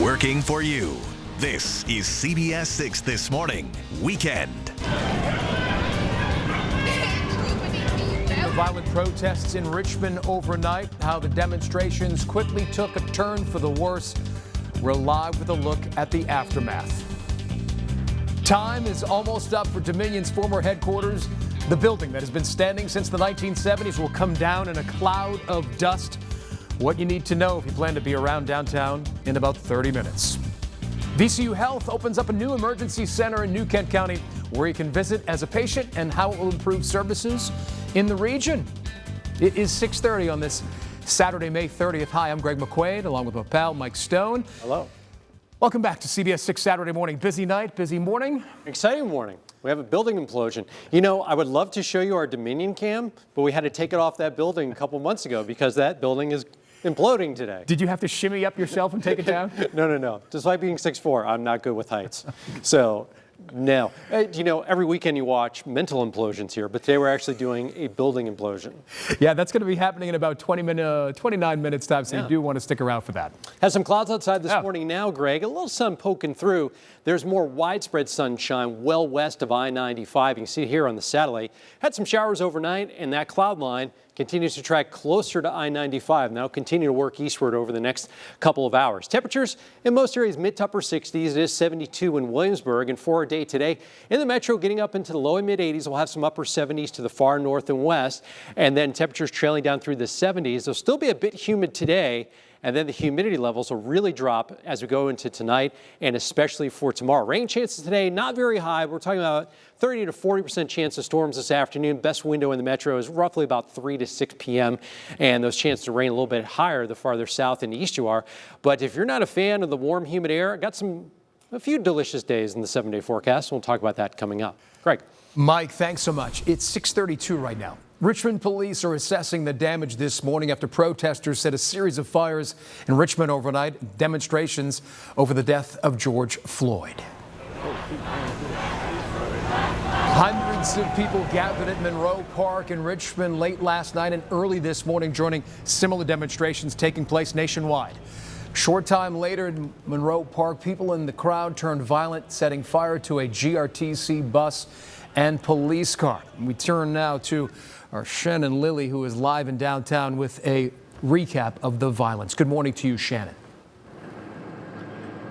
Working for you. This is CBS 6 This Morning, Weekend. The violent protests in Richmond overnight, how the demonstrations quickly took a turn for the worse. We're live with a look at the aftermath. Time is almost up for Dominion's former headquarters. The building that has been standing since the 1970s will come down in a cloud of dust. What you need to know if you plan to be around downtown in about 30 minutes. VCU Health opens up a new emergency center in New Kent County where you can visit as a patient and how it will improve services in the region. It is 6:30 on this Saturday, May 30th. Hi, I'm Greg McQuaid, along with my pal Mike Stone. Hello. Welcome back to CBS 6 Saturday Morning. Busy night, busy morning. Exciting morning. We have a building implosion. You know, I would love to show you our Dominion cam, but we had to take it off that building a couple months ago because that building is imploding today. Did you have to shimmy up yourself and take it down? No. Despite being 6'4", I'm not good with heights. So, no. You know, every weekend you watch mental implosions here, but today we're actually doing a building implosion. Yeah, that's going to be happening in about 29 minutes time, so you do want to stick around for that. Has some clouds outside this morning now, Greg. A little sun poking through. There's more widespread sunshine well west of I-95. You can see it here on the satellite. Had some showers overnight, and that cloud line continues to track closer to I-95. Now continue to work eastward over the next couple of hours. Temperatures in most areas mid to upper 60s. It is 72 in Williamsburg, and for our day today in the metro getting up into the low and mid 80s. We'll have some upper 70s to the far north and west, and then temperatures trailing down through the 70s. They'll still be a bit humid today, and then the humidity levels will really drop as we go into tonight and especially for tomorrow. Rain chances today, not very high. We're talking about 30 to 40% chance of storms this afternoon. Best window in the metro is roughly about 3 to 6 p.m. And those chances to rain a little bit higher the farther south and east you are. But if you're not a fan of the warm, humid air, I got a few delicious days in the 7-day forecast. We'll talk about that coming up. Greg. Mike, thanks so much. It's 6:32 right now. Richmond police are assessing the damage this morning after protesters set a series of fires in Richmond overnight, demonstrations over the death of George Floyd. Hundreds of people gathered at Monroe Park in Richmond late last night and early this morning, joining similar demonstrations taking place nationwide. Short time later in Monroe Park, people in the crowd turned violent, setting fire to a GRTC bus and police car. We turn now to our Shannon Lilly, who is live in downtown with a recap of the violence. Good morning to you, Shannon.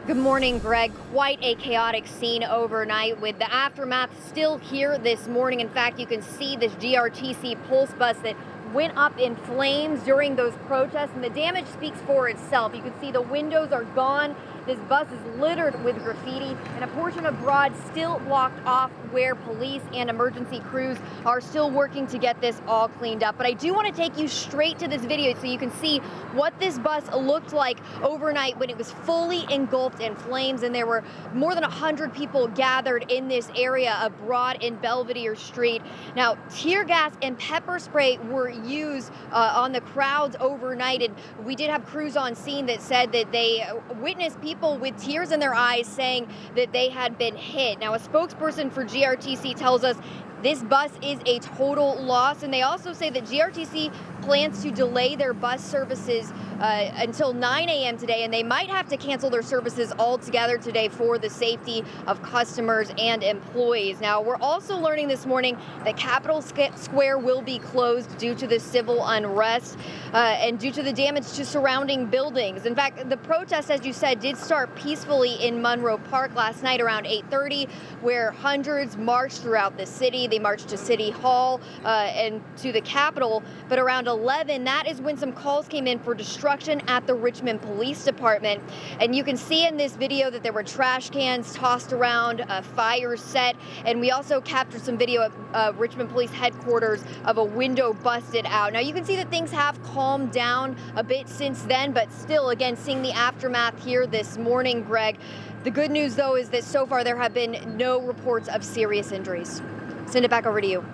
Good morning, Greg. Quite a chaotic scene overnight with the aftermath still here this morning. In fact, you can see this GRTC Pulse bus that went up in flames during those protests, and the damage speaks for itself. You can see the windows are gone. This bus is littered with graffiti, and a portion of Broad still blocked off where police and emergency crews are still working to get this all cleaned up. But I do want to take you straight to this video so you can see what this bus looked like overnight when it was fully engulfed in flames, and there were more than 100 people gathered in this area of Broad and Belvedere Street. Now, tear gas and pepper spray were used on the crowds overnight, and we did have crews on scene that said that they witnessed people with tears in their eyes saying that they had been hit. Now, a spokesperson for GRTC tells us this bus is a total loss, and they also say that GRTC plans to delay their bus services until 9 a.m. today, and they might have to cancel their services altogether today for the safety of customers and employees. Now, we're also learning this morning that Capitol Square will be closed due to the civil unrest and due to the damage to surrounding buildings. In fact, the protest, as you said, did start peacefully in Monroe Park last night around 8:30, where hundreds marched throughout the city. They marched to City Hall and to the Capitol, but around 11, that is when some calls came in for destruction at the Richmond Police Department. And you can see in this video that there were trash cans tossed around, fires set, and we also captured some video at Richmond Police Headquarters of a window busted out. Now, you can see that things have calmed down a bit since then, but still, again, seeing the aftermath here this morning, Greg. The good news, though, is that so far there have been no reports of serious injuries. Send it back over to you.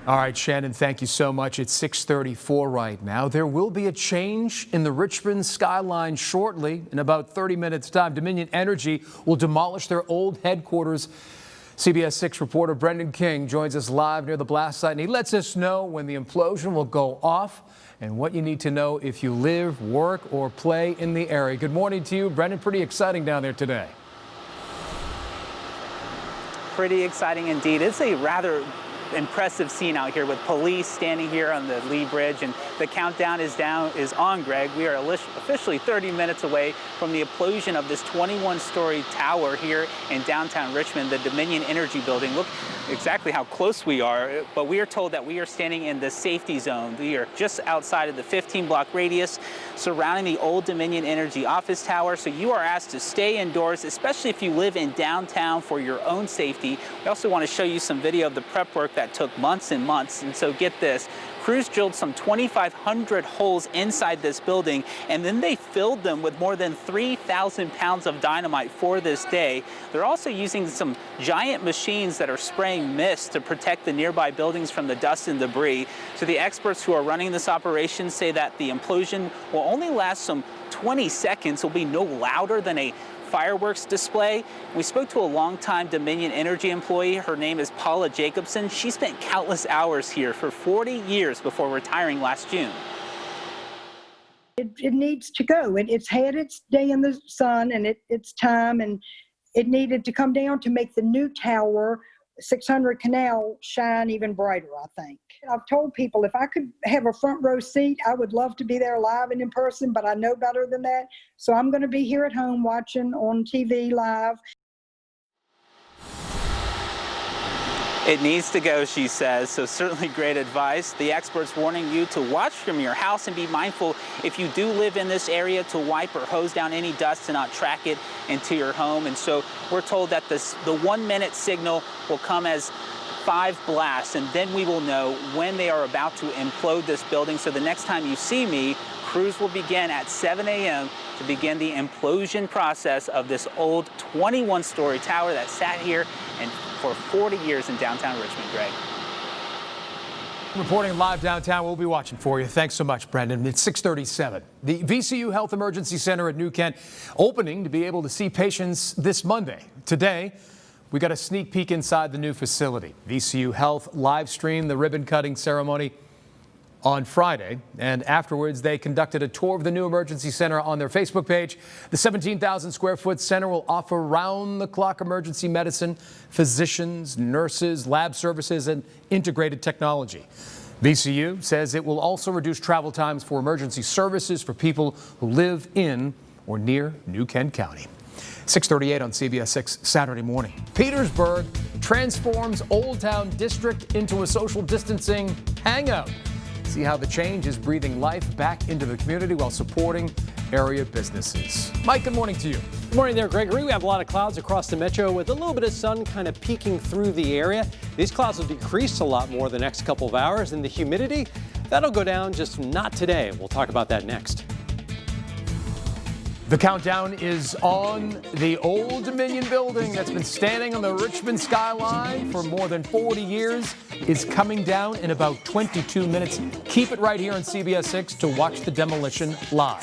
All right, Shannon, thank you so much. It's 6:34 right now. There will be a change in the Richmond skyline shortly. In about 30 minutes' time, Dominion Energy will demolish their old headquarters. CBS 6 reporter Brendan King joins us live near the blast site, and he lets us know when the implosion will go off and what you need to know if you live, work, or play in the area. Good morning to you, Brendan. Pretty exciting down there today. Pretty exciting indeed. It's a rather impressive scene out here with police standing here on the Lee Bridge, and the countdown is on, Greg. We are officially 30 minutes away from the implosion of this 21-story tower here in downtown Richmond, the Dominion Energy Building. Look exactly how close we are, but we are told that we are standing in the safety zone. We are just outside of the 15-block radius surrounding the old Dominion Energy office tower, so you are asked to stay indoors, especially if you live in downtown, for your own safety. We also want to show you some video of the prep work that took months and months, and so get this. Crews drilled some 2,500 holes inside this building, and then they filled them with more than 3,000 pounds of dynamite for this day. They're also using some giant machines that are spraying mist to protect the nearby buildings from the dust and debris. So the experts who are running this operation say that the implosion will only last some 20 seconds, will be no louder than a fireworks display. We spoke to a longtime Dominion Energy employee. Her name is Paula Jacobson. She spent countless hours here for 40 years before retiring last June. It needs to go. It's had its day in the sun, and it's time, and it needed to come down to make the new tower, 600 Canal, shine even brighter, I think. I've told people if I could have a front row seat, I would love to be there live and in person, but I know better than that. So I'm going to be here at home watching on TV live. It needs to go, she says, so certainly great advice. The experts warning you to watch from your house and be mindful if you do live in this area to wipe or hose down any dust to not track it into your home. And so we're told that the 1-minute signal will come as 5 blasts, and then we will know when they are about to implode this building. So the next time you see me, crews will begin at 7 a.m. to begin the implosion process of this old 21-story tower that sat here and for 40 years in downtown Richmond. Greg. Reporting live downtown, we'll be watching for you. Thanks so much, Brendan. It's 6:37. The VCU Health Emergency Center at New Kent opening to be able to see patients this Monday. Today, we got a sneak peek inside the new facility. VCU Health live streamed the ribbon cutting ceremony on Friday, and afterwards they conducted a tour of the new emergency center on their Facebook page. The 17,000 square foot center will offer round-the-clock emergency medicine, physicians, nurses, lab services, and integrated technology. VCU says it will also reduce travel times for emergency services for people who live in or near New Kent County. 6:38 on CBS 6 Saturday morning. Petersburg transforms Old Town District into a social distancing hangout. See how the change is breathing life back into the community while supporting area businesses. Mike, good morning to you. Good morning there, Gregory. We have a lot of clouds across the metro with a little bit of sun kind of peeking through the area. These clouds will decrease a lot more the next couple of hours, and the humidity, that'll go down, just not today. We'll talk about that next. The countdown is on. The old Dominion building that's been standing on the Richmond skyline for more than 40 years is coming down in about 22 minutes. Keep it right here on CBS 6 to watch the demolition live.